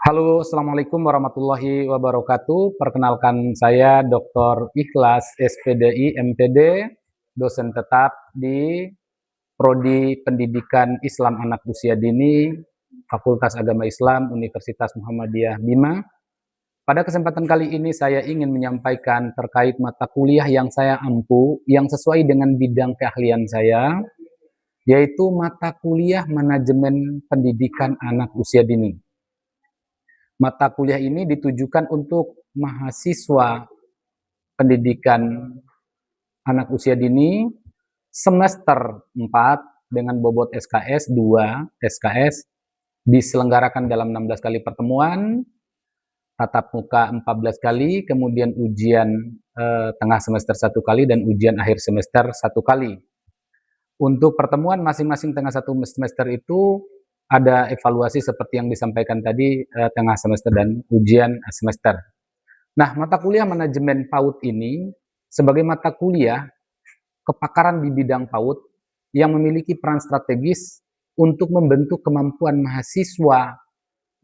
Halo, Assalamualaikum warahmatullahi wabarakatuh. Perkenalkan saya Dr. Ikhlas, SPDI, MPD, dosen tetap di Prodi Pendidikan Islam Anak Usia Dini, Fakultas Agama Islam, Universitas Muhammadiyah Bima. Pada kesempatan kali ini saya ingin menyampaikan terkait mata kuliah yang saya ampu, yang sesuai dengan bidang keahlian saya, yaitu mata kuliah Manajemen Pendidikan Anak Usia Dini. Mata kuliah ini ditujukan untuk mahasiswa pendidikan anak usia dini semester 4 dengan bobot SKS 2, SKS diselenggarakan dalam 16 kali pertemuan, tatap muka 14 kali, kemudian ujian tengah semester 1 kali dan ujian akhir semester 1 kali. Untuk pertemuan masing-masing tengah satu semester itu ada evaluasi seperti yang disampaikan tadi tengah semester dan ujian semester. Nah, mata kuliah manajemen PAUD ini sebagai mata kuliah kepakaran di bidang PAUD yang memiliki peran strategis untuk membentuk kemampuan mahasiswa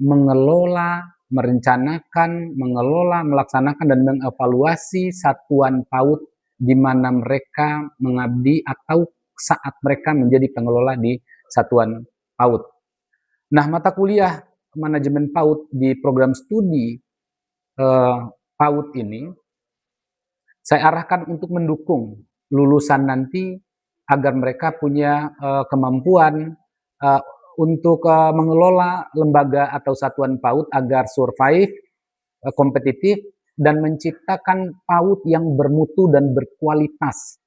mengelola, merencanakan, mengelola, melaksanakan, dan mengevaluasi satuan PAUD di mana mereka mengabdi atau saat mereka menjadi pengelola di satuan PAUD. Nah, mata kuliah manajemen PAUD di program studi PAUD ini saya arahkan untuk mendukung lulusan nanti agar mereka punya kemampuan untuk mengelola lembaga atau satuan PAUD agar survive, kompetitif, dan menciptakan PAUD yang bermutu dan berkualitas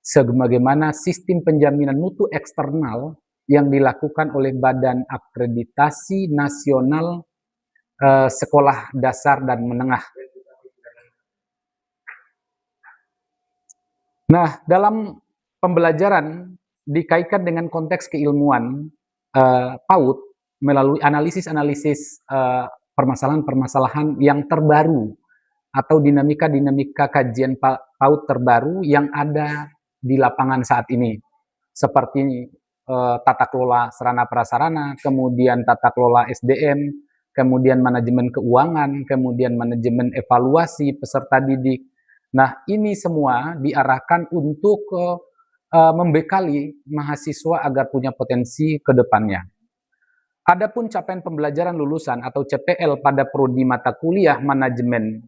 sebagaimana sistem penjaminan mutu eksternal yang dilakukan oleh Badan Akreditasi Nasional Sekolah Dasar dan Menengah. Nah, dalam pembelajaran dikaitkan dengan konteks keilmuan PAUD melalui analisis-analisis permasalahan-permasalahan yang terbaru atau dinamika-dinamika kajian PAUD terbaru yang ada di lapangan saat ini, seperti tata kelola sarana prasarana, kemudian tata kelola SDM, kemudian manajemen keuangan, kemudian manajemen evaluasi peserta didik. Nah, ini semua diarahkan untuk membekali mahasiswa agar punya potensi ke depannya. Adapun capaian pembelajaran lulusan atau CPL pada prodi mata kuliah manajemen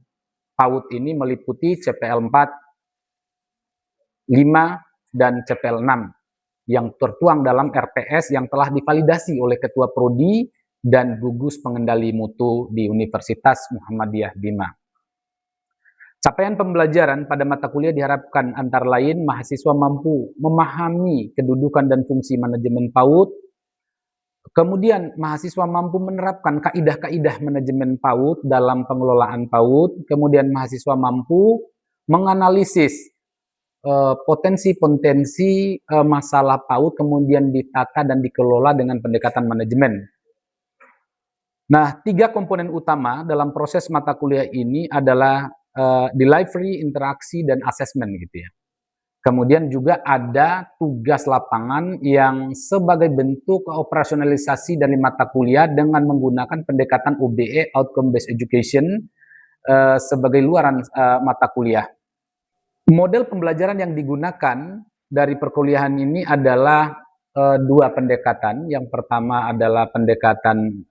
PAUD ini meliputi CPL 4, 5, dan CPL 6 yang tertuang dalam RPS yang telah divalidasi oleh Ketua Prodi dan Gugus Pengendali Mutu di Universitas Muhammadiyah Bima. Capaian pembelajaran pada mata kuliah diharapkan antara lain mahasiswa mampu memahami kedudukan dan fungsi manajemen PAUD, kemudian mahasiswa mampu menerapkan kaidah-kaidah manajemen PAUD dalam pengelolaan PAUD, kemudian mahasiswa mampu menganalisis potensi-potensi masalah PAUD, kemudian ditata dan dikelola dengan pendekatan manajemen. Nah, 3 komponen utama dalam proses mata kuliah ini adalah delivery, interaksi, dan assessment gitu ya. Kemudian juga ada tugas lapangan yang sebagai bentuk operasionalisasi dari mata kuliah dengan menggunakan pendekatan OBE, Outcome Based Education, sebagai luaran mata kuliah. Model pembelajaran yang digunakan dari perkuliahan ini adalah 2 pendekatan. Yang pertama adalah pendekatan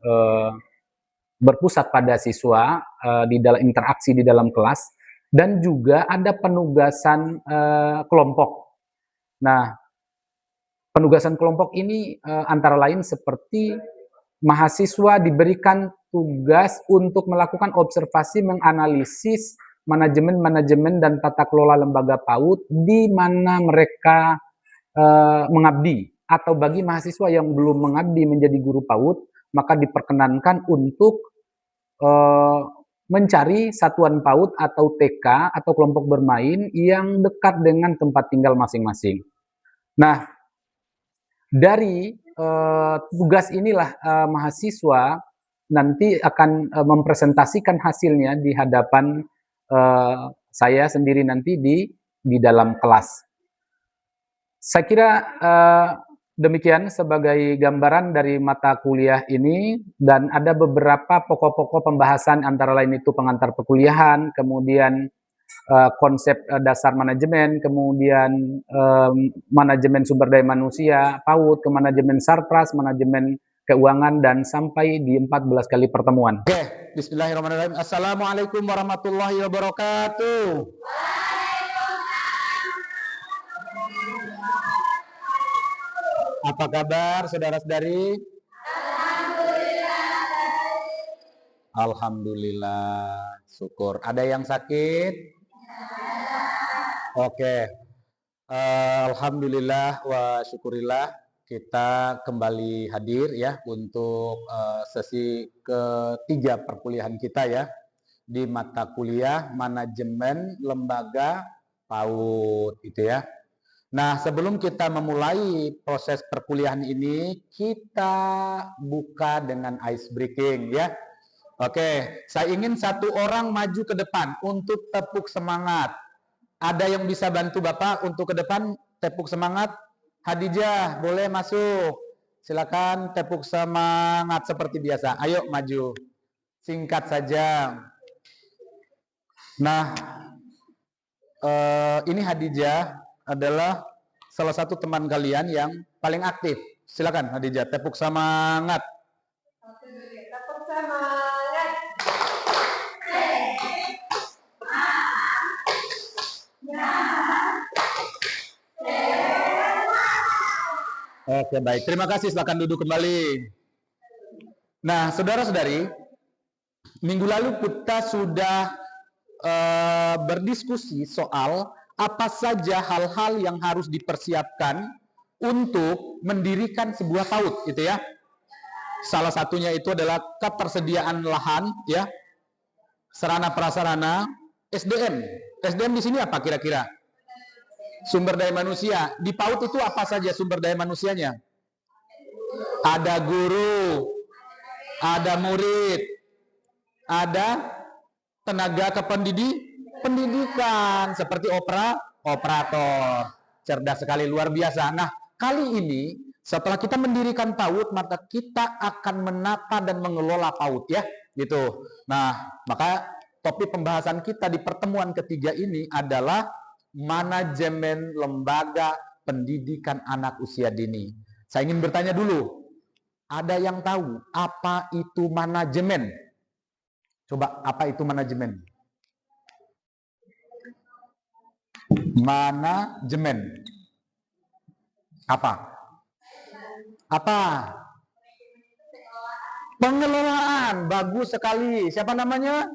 berpusat pada siswa di dalam interaksi di dalam kelas, dan juga ada penugasan kelompok. Nah, penugasan kelompok ini antara lain seperti mahasiswa diberikan tugas untuk melakukan observasi menganalisis manajemen dan tata kelola lembaga PAUD di mana mereka mengabdi, atau bagi mahasiswa yang belum mengabdi menjadi guru PAUD, maka diperkenankan untuk mencari satuan PAUD atau TK atau kelompok bermain yang dekat dengan tempat tinggal masing-masing. Nah, dari tugas inilah mahasiswa nanti akan mempresentasikan hasilnya di hadapan saya sendiri nanti di dalam kelas. Saya kira Demikian sebagai gambaran dari mata kuliah ini, dan ada beberapa pokok-pokok pembahasan antara lain itu pengantar perkuliahan, kemudian konsep dasar manajemen, kemudian manajemen sumber daya manusia, PAUD, ke manajemen sarpras, manajemen keuangan, dan sampai di 14 kali pertemuan. Oke, bismillahirrahmanirrahim. Assalamualaikum warahmatullahi wabarakatuh. Apa kabar saudara-saudari? Alhamdulillah, syukur. Ada yang sakit? Oke. Alhamdulillah wa syukurillah kita kembali hadir ya untuk sesi ketiga perkuliahan kita ya di mata kuliah manajemen lembaga PAUD itu ya. Nah, sebelum kita memulai proses perkuliahan ini, kita buka dengan ice breaking ya. Oke, saya ingin satu orang maju ke depan untuk tepuk semangat. Ada yang bisa bantu Bapak untuk ke depan tepuk semangat? Hadijah, boleh masuk. Silakan tepuk semangat seperti biasa. Ayo maju. Singkat saja. Nah, ini Hadijah adalah salah satu teman kalian yang paling aktif. Silakan Hadijah, tepuk semangat. Tepuk semangat. Oke, baik. Terima kasih. Silakan duduk kembali. Nah, saudara-saudari, minggu lalu kita sudah berdiskusi soal apa saja hal-hal yang harus dipersiapkan untuk mendirikan sebuah PAUD, gitu ya. Salah satunya itu adalah ketersediaan lahan, ya, sarana prasarana, SDM. SDM di sini apa kira-kira? Sumber daya manusia. Di PAUD itu apa saja sumber daya manusianya? Ada guru, ada murid, ada tenaga pendidikan seperti operator. Cerdas sekali, luar biasa. Nah, kali ini setelah kita mendirikan PAUD, maka kita akan menata dan mengelola PAUD ya, gitu. Nah, maka topik pembahasan kita di pertemuan ketiga ini adalah manajemen lembaga pendidikan anak usia dini. Saya ingin bertanya dulu, ada yang tahu apa itu manajemen? Coba, apa itu manajemen? Manajemen. Apa? Apa? Pengelolaan. Bagus sekali. Siapa namanya?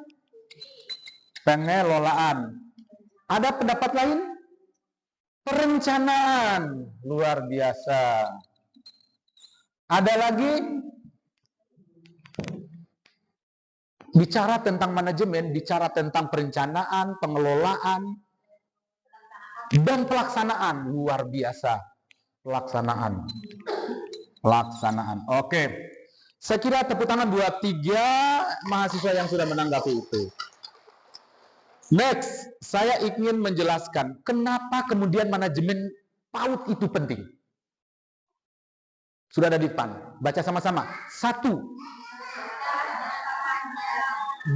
Pengelolaan. Ada pendapat lain? Perencanaan. Luar biasa. Ada lagi? Bicara tentang manajemen, bicara tentang perencanaan, pengelolaan, dan pelaksanaan. Luar biasa. Pelaksanaan. Oke. Saya kira tepuk tangan buat 3 mahasiswa yang sudah menanggapi itu. Next, saya ingin menjelaskan kenapa kemudian manajemen PAUD itu penting. Sudah ada di depan. Baca sama-sama. 1.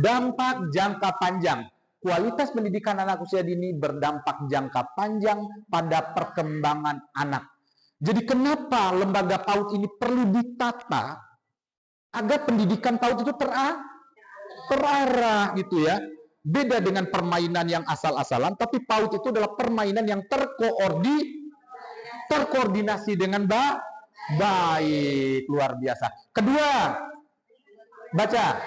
Dampak jangka panjang. Kualitas pendidikan anak usia dini berdampak jangka panjang pada perkembangan anak. Jadi kenapa lembaga PAUD ini perlu ditata agar pendidikan PAUD itu terarah gitu ya. Beda dengan permainan yang asal-asalan, tapi PAUD itu adalah permainan yang terkoordinasi dengan baik. Luar biasa. Kedua, baca.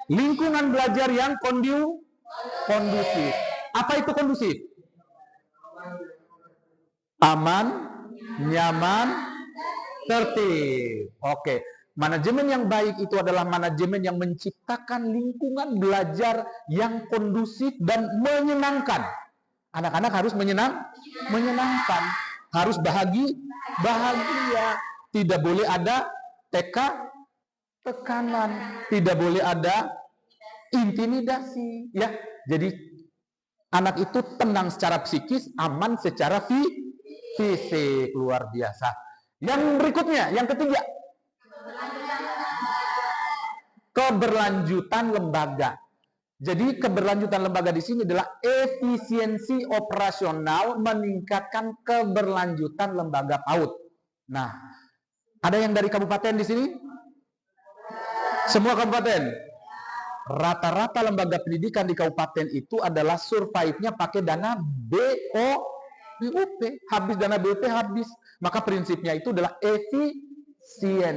Lingkungan belajar yang kondusif. Apa itu kondusif? Aman, nyaman, tertib. Oke. Manajemen yang baik itu adalah manajemen yang menciptakan lingkungan belajar yang kondusif dan menyenangkan. Anak-anak harus menyenangkan, harus bahagia. Tidak boleh ada tekanan, tidak boleh ada intimidasi, ya. Jadi anak itu tenang secara psikis, aman secara fisik, luar biasa. Yang berikutnya, yang ketiga, keberlanjutan lembaga. Jadi keberlanjutan lembaga di sini adalah efisiensi operasional meningkatkan keberlanjutan lembaga PAUD. Nah, ada yang dari kabupaten di sini? Semua kabupaten. Rata-rata lembaga pendidikan di kabupaten itu adalah survive-nya pakai dana BOP. Habis dana BOP habis. Maka prinsipnya itu adalah efisiensi.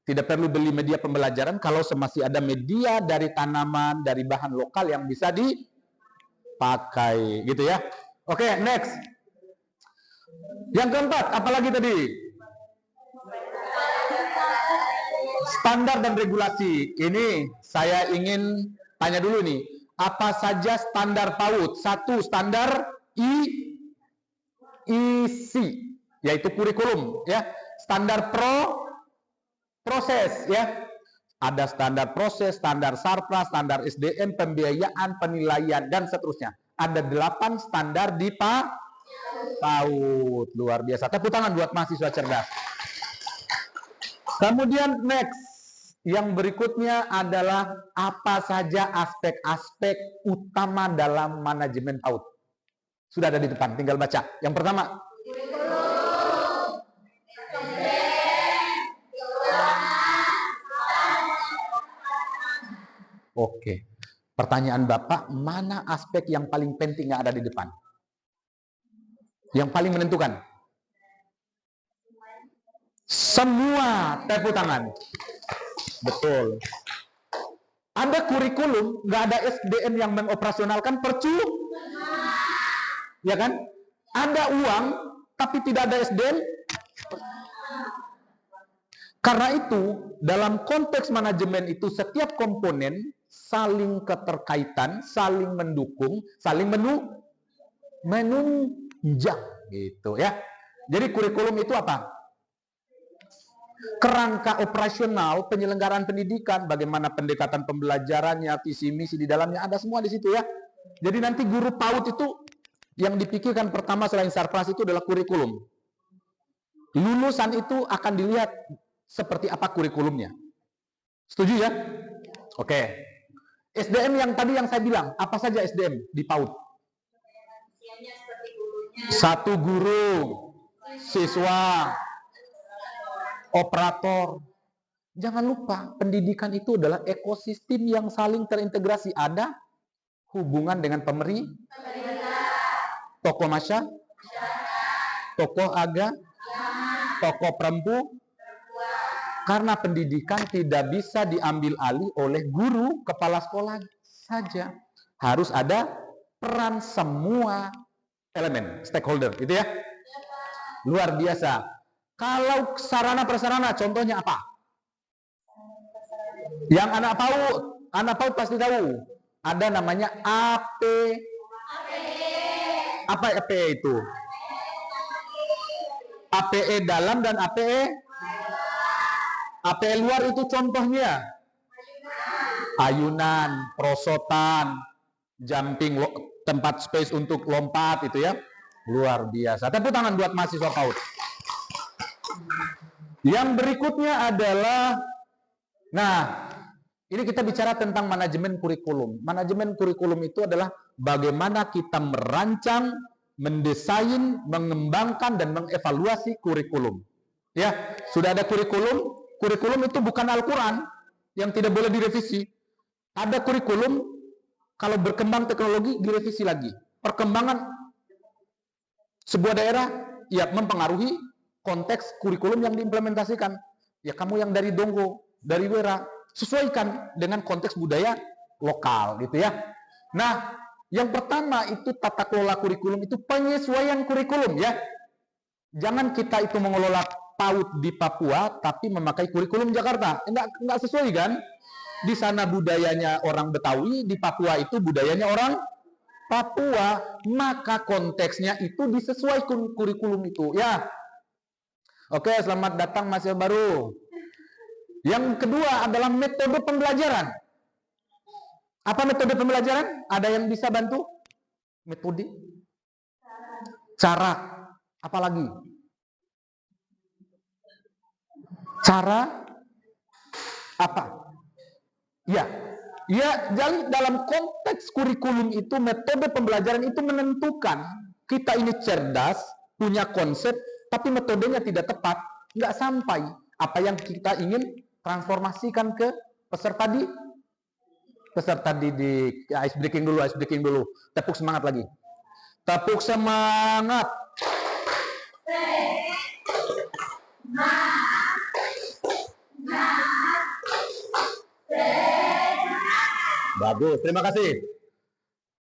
Tidak perlu beli media pembelajaran kalau masih ada media dari tanaman, dari bahan lokal yang bisa dipakai, gitu ya. Oke, next. Yang keempat, apalagi tadi? Standar dan regulasi. Ini saya ingin tanya dulu nih. Apa saja standar PAUD? Satu, standar isi, yaitu kurikulum, ya. Standar proses, ya. Ada standar proses, standar sarpras, standar SDM, pembiayaan, penilaian, dan seterusnya. Ada 8 standar di PAUD. Luar biasa. Tepuk tangan buat mahasiswa cerdas. Kemudian next, yang berikutnya adalah apa saja aspek-aspek utama dalam manajemen PAUD. Sudah ada di depan, tinggal baca. Yang pertama, oke. Pertanyaan Bapak, mana aspek yang paling penting yang ada di depan? Yang paling menentukan? Semua, tepuk tangan. Betul. Ada kurikulum, nggak ada SDM yang mengoperasionalkan ya kan? Ada uang, tapi tidak ada SDM. Karena itu, dalam konteks manajemen itu setiap komponen saling keterkaitan, saling mendukung, saling menunjang, gitu ya. Jadi kurikulum itu apa? Kerangka operasional penyelenggaraan pendidikan, bagaimana pendekatan pembelajarannya, visi misi di dalamnya, ada semua di situ ya. Jadi nanti guru PAUD itu yang dipikirkan pertama selain sarpras itu adalah kurikulum. Lulusan itu akan dilihat seperti apa kurikulumnya. Setuju ya? Oke. SDM yang tadi yang saya bilang, apa saja SDM di PAUD? Satu guru, siswa, operator. Jangan lupa, pendidikan itu adalah ekosistem yang saling terintegrasi. Ada hubungan dengan pemerintah, tokoh masyarakat, tokoh agama, tokoh perempuan. Karena pendidikan tidak bisa diambil alih oleh guru, kepala sekolah saja. Harus ada peran semua elemen, stakeholder, gitu ya. Luar biasa. Kalau sarana prasarana, contohnya apa? Yang anak PAUD pasti tahu. Ada namanya AP. Apa APE itu? APE dalam dan APE luar itu contohnya. Ayunan, prosotan, jumping, tempat space untuk lompat itu ya. Luar biasa. Tepuk tangan buat mahasiswa PAUD. Yang berikutnya adalah, nah, ini kita bicara tentang manajemen kurikulum. Manajemen kurikulum itu adalah bagaimana kita merancang, mendesain, mengembangkan, dan mengevaluasi kurikulum. Ya, sudah ada kurikulum. Kurikulum itu bukan Al-Quran yang tidak boleh direvisi. Ada kurikulum, kalau berkembang teknologi, direvisi lagi. Perkembangan sebuah daerah, ya mempengaruhi konteks kurikulum yang diimplementasikan. Ya kamu yang dari Donggo, dari Wera, sesuaikan dengan konteks budaya lokal gitu ya. Nah, yang pertama itu tata kelola kurikulum itu penyesuaian kurikulum ya. Jangan kita itu mengelola PAUD di Papua tapi memakai kurikulum Jakarta. Enggak sesuai kan? Di sana budayanya orang Betawi, di Papua itu budayanya orang Papua, maka konteksnya itu disesuaikan kurikulum itu ya. Oke, selamat datang mahasiswa baru. Yang kedua adalah metode pembelajaran. Apa metode pembelajaran? Ada yang bisa bantu? Metode? Cara. Apalagi? Cara apa? Ya, jadi dalam konteks kurikulum itu, metode pembelajaran itu menentukan kita ini cerdas, punya konsep, tapi metodenya tidak tepat, nggak sampai apa yang kita ingin transformasikan ke peserta didik. Ya, ice breaking dulu. Tepuk semangat lagi. Tepuk semangat. Bagus, terima kasih.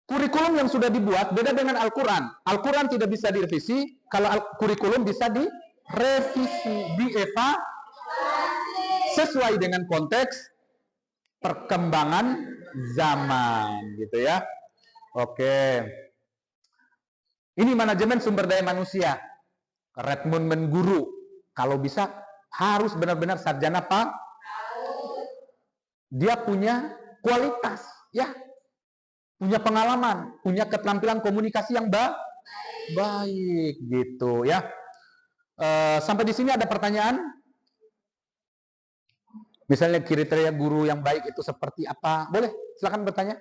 Kurikulum yang sudah dibuat beda dengan Al-Quran. Al-Quran tidak bisa direvisi, kalau kurikulum bisa direvisi, sesuai dengan konteks perkembangan zaman, gitu ya. Oke. Ini manajemen sumber daya manusia. Rekrutmen guru. Kalau bisa harus benar-benar sarjana Pak. Dia punya kualitas, ya. Punya pengalaman, punya keterampilan komunikasi yang baik, gitu ya. Sampai di sini ada pertanyaan? Misalnya kriteria guru yang baik itu seperti apa? Boleh, silakan bertanya.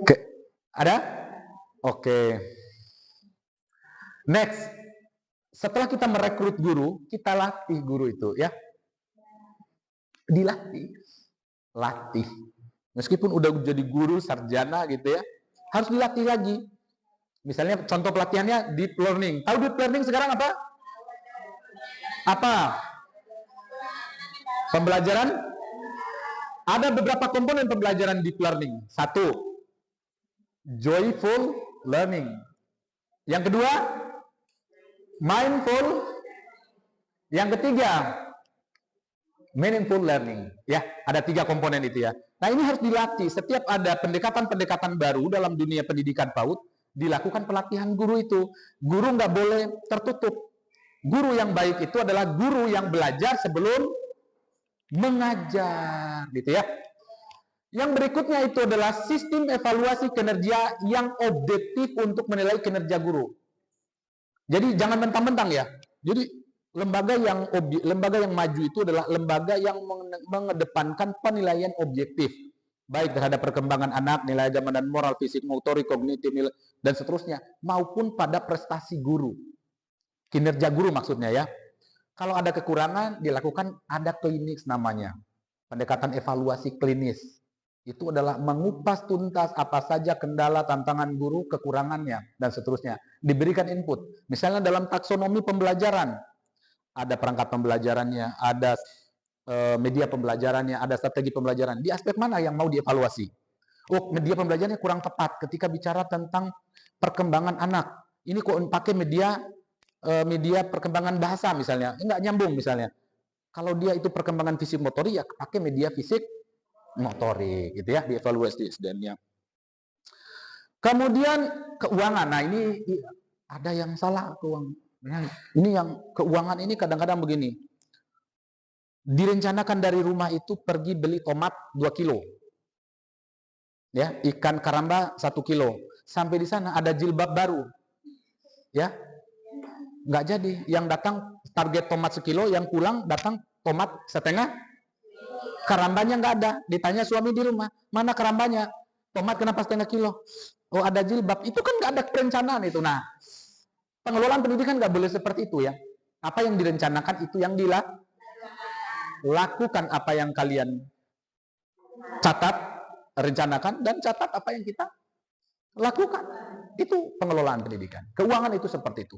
Oke, ada? Oke. Next, setelah kita merekrut guru, kita latih guru itu, ya. Dilatih, latih. Meskipun udah jadi guru sarjana gitu ya, harus dilatih lagi. Misalnya contoh pelatihannya deep learning. Tahu deep learning sekarang apa? Apa? Pembelajaran? Ada beberapa komponen pembelajaran deep learning. Satu, joyful learning. Yang kedua, mindful. Yang ketiga, meaningful learning. Ya, ada 3 komponen itu ya. Nah, ini harus dilatih. Setiap ada pendekatan-pendekatan baru dalam dunia pendidikan PAUD, dilakukan pelatihan guru itu. Guru nggak boleh tertutup. Guru yang baik itu adalah guru yang belajar sebelum mengajar, gitu ya. Yang berikutnya itu adalah sistem evaluasi kinerja yang objektif untuk menilai kinerja guru. Jadi jangan mentang-mentang ya. Jadi lembaga yang maju itu adalah lembaga yang mengedepankan penilaian objektif, baik terhadap perkembangan anak, nilai ajaran dan moral, fisik, motorik, kognitif, dan seterusnya, maupun pada prestasi guru. Kinerja guru maksudnya ya. Kalau ada kekurangan, dilakukan ada klinis namanya. Pendekatan evaluasi klinis. Itu adalah mengupas tuntas apa saja kendala, tantangan guru, kekurangannya, dan seterusnya. Diberikan input. Misalnya dalam taksonomi pembelajaran, ada perangkat pembelajarannya, ada media pembelajarannya, ada strategi pembelajaran. Di aspek mana yang mau dievaluasi? Oh, media pembelajarannya kurang tepat ketika bicara tentang perkembangan anak. Ini kok pakai media perkembangan bahasa misalnya, enggak nyambung misalnya. Kalau dia itu perkembangan fisik motorik, ya pakai media fisik motorik, gitu ya, dievaluasi SDM-nya. Kemudian keuangan. Nah, ini ada yang salah keuangan. Nah, ini yang keuangan ini kadang-kadang begini. Direncanakan dari rumah itu pergi beli tomat 2 kilo. Ya, ikan karamba 1 kilo. Sampai di sana ada jilbab baru. Ya. Nggak jadi. Yang datang target tomat 1 kilo, yang pulang datang tomat setengah. Karambanya nggak ada. Ditanya suami di rumah, mana karambanya? Tomat kenapa setengah kilo? Oh, ada jilbab. Itu kan nggak ada perencanaan itu. Nah, pengelolaan pendidikan nggak boleh seperti itu ya. Apa yang direncanakan itu yang lakukan apa yang kalian catat, rencanakan, dan catat apa yang kita lakukan. Itu pengelolaan pendidikan. Keuangan itu seperti itu.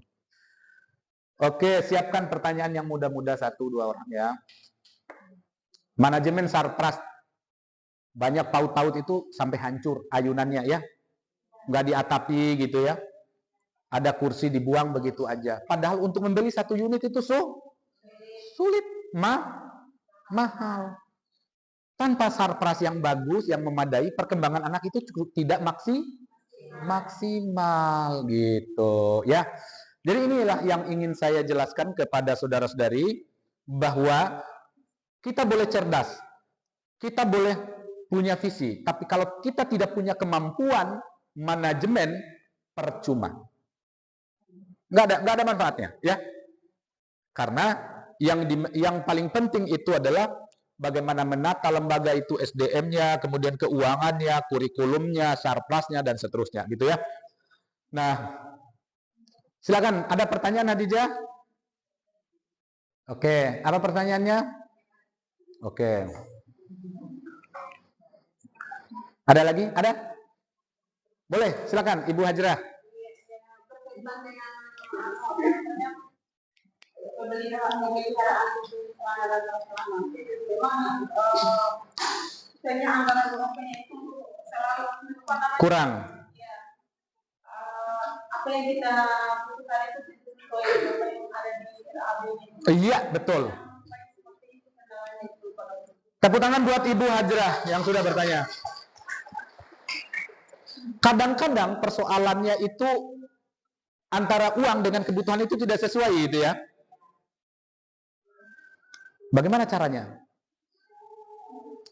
Oke, siapkan pertanyaan yang mudah-mudah 1-2 orang ya. Manajemen sarpras. Banyak PAUD-PAUD itu sampai hancur ayunannya ya. Nggak diatapi gitu ya. Ada kursi dibuang begitu aja. Padahal untuk membeli 1 unit itu sulit. Mahal. Tanpa sarpras yang bagus, yang memadai, perkembangan anak itu tidak maksimal gitu ya. Jadi inilah yang ingin saya jelaskan kepada saudara-saudari, bahwa kita boleh cerdas, kita boleh punya visi, tapi kalau kita tidak punya kemampuan manajemen, percuma. Nggak ada manfaatnya, ya. Karena yang paling penting itu adalah bagaimana menata lembaga itu, SDM-nya, kemudian keuangannya, kurikulumnya, sarplasnya, dan seterusnya, gitu ya. Nah, silakan, ada pertanyaan, Hadijah? Oke, apa pertanyaannya? Oke. Ada lagi? Ada? Boleh, silakan, Ibu Hajrah. Berkaitan dengan pemeliharaan memang misalnya anggaran BOP-nya itu selalu Kurang. ya, apa yang kita butuhkan itu sesuai dengan yang ada di RAB-nya. Iya, betul. Tepuk tangan buat Ibu Hajrah yang sudah bertanya. Kadang-kadang persoalannya itu antara uang dengan kebutuhan itu tidak sesuai, gitu ya. Bagaimana caranya?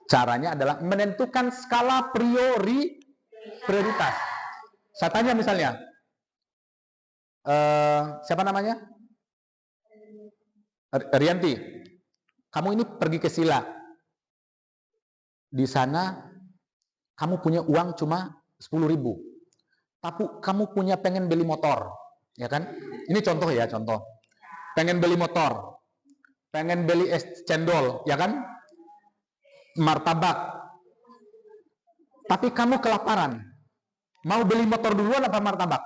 Caranya adalah menentukan skala prioritas. Saya tanya misalnya, siapa namanya? Rianti. Kamu ini pergi ke Sila. Di sana kamu punya uang cuma 10.000. Tapi kamu pengen beli motor, ya kan? Ini contoh ya, contoh. Pengen beli motor, pengen beli es cendol, ya kan? Martabak. Tapi kamu kelaparan. Mau beli motor duluan apa martabak?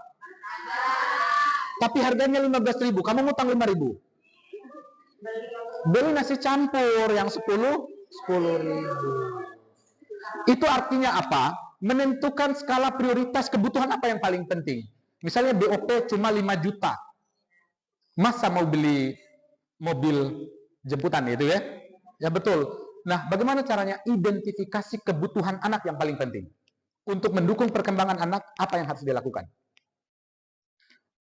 Tapi harganya 15.000, kamu ngutang 5.000. Beli nasi campur yang 10.000. Itu artinya apa? Menentukan skala prioritas kebutuhan apa yang paling penting. Misalnya BOP cuma 5 juta. Masa mau beli mobil jemputan gitu ya? Ya betul. Nah, bagaimana caranya identifikasi kebutuhan anak yang paling penting? Untuk mendukung perkembangan anak, apa yang harus dilakukan?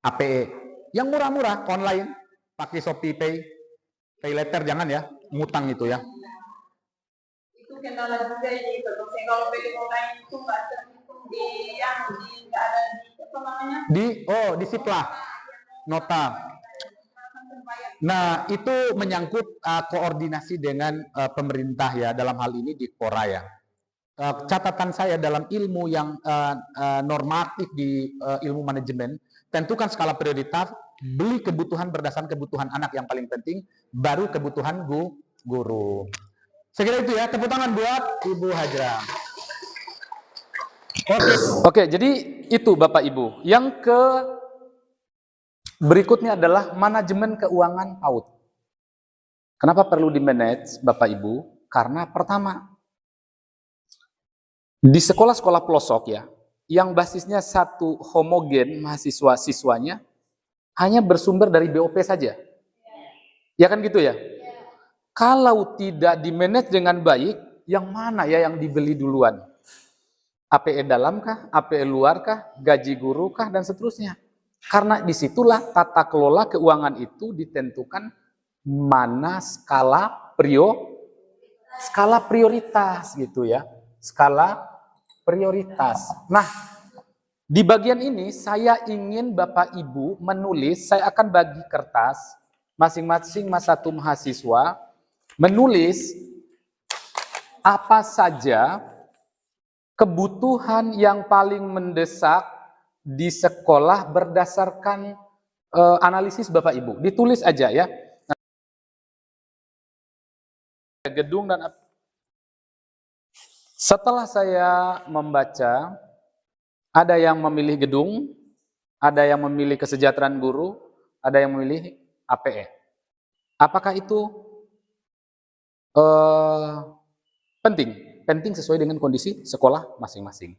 APE. Yang murah-murah, online, pakai Shopee Pay, Pay Later, jangan ya, ngutang itu ya. Itu kendala juga ini, kalau beli online itu nggak terhitung di yang nggak ada di apa namanya? Di Siplah, nota. Nah, itu menyangkut koordinasi dengan pemerintah ya, dalam hal ini di Pora ya. Catatan saya dalam ilmu yang normatif di ilmu manajemen, tentukan skala prioritas, beli kebutuhan berdasarkan kebutuhan anak yang paling penting, baru kebutuhan guru. Saya kira itu ya, tepuk tangan buat Ibu Hajrah. Oke, jadi itu Bapak Ibu. Yang berikutnya adalah manajemen keuangan PAUD. Kenapa perlu di-manage Bapak Ibu? Karena pertama, di sekolah-sekolah pelosok ya, yang basisnya satu homogen mahasiswa-siswanya hanya bersumber dari BOP saja. Ya kan gitu ya? Kalau tidak di-manage dengan baik, yang mana ya yang dibeli duluan? APE dalamkah, APE luarkah, gaji gurukah, dan seterusnya. Karena disitulah tata kelola keuangan itu ditentukan mana skala prioritas gitu ya. Skala prioritas. Nah, di bagian ini saya ingin Bapak Ibu menulis, saya akan bagi kertas, masing-masing satu mahasiswa menulis apa saja kebutuhan yang paling mendesak di sekolah berdasarkan analisis Bapak Ibu. Ditulis aja ya. Gedung dan setelah saya membaca, ada yang memilih gedung, ada yang memilih kesejahteraan guru, ada yang memilih APE. Apakah itu penting? Penting sesuai dengan kondisi sekolah masing-masing.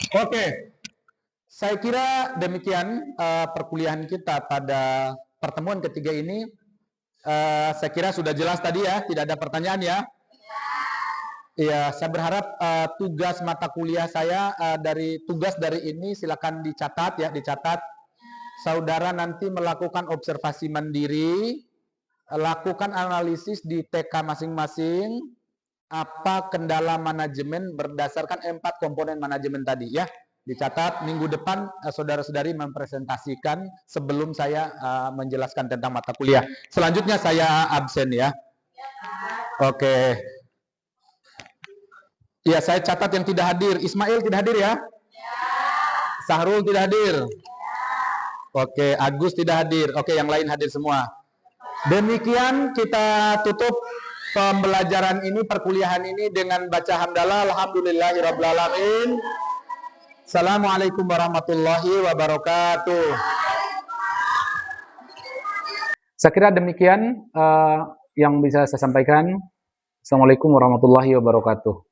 Oke, saya kira demikian perkuliahan kita pada pertemuan ketiga ini. Saya kira sudah jelas tadi ya, tidak ada pertanyaan ya. Iya, saya berharap tugas mata kuliah saya dari ini silakan dicatat ya, dicatat. Saudara nanti melakukan observasi mandiri, lakukan analisis di TK masing-masing, apa kendala manajemen berdasarkan 4 komponen manajemen tadi ya. Dicatat, minggu depan saudara-saudari mempresentasikan sebelum saya menjelaskan tentang mata kuliah. Selanjutnya saya absen ya. Oke. Ya, saya catat yang tidak hadir. Ismail tidak hadir ya? Sahrul tidak hadir? Oke, Agus tidak hadir. Oke, yang lain hadir semua. Demikian kita tutup pembelajaran ini, perkuliahan ini dengan baca hamdalah. Alhamdulillahirrabbilalamin. Assalamualaikum warahmatullahi wabarakatuh. Saya kira demikian yang bisa saya sampaikan. Assalamualaikum warahmatullahi wabarakatuh.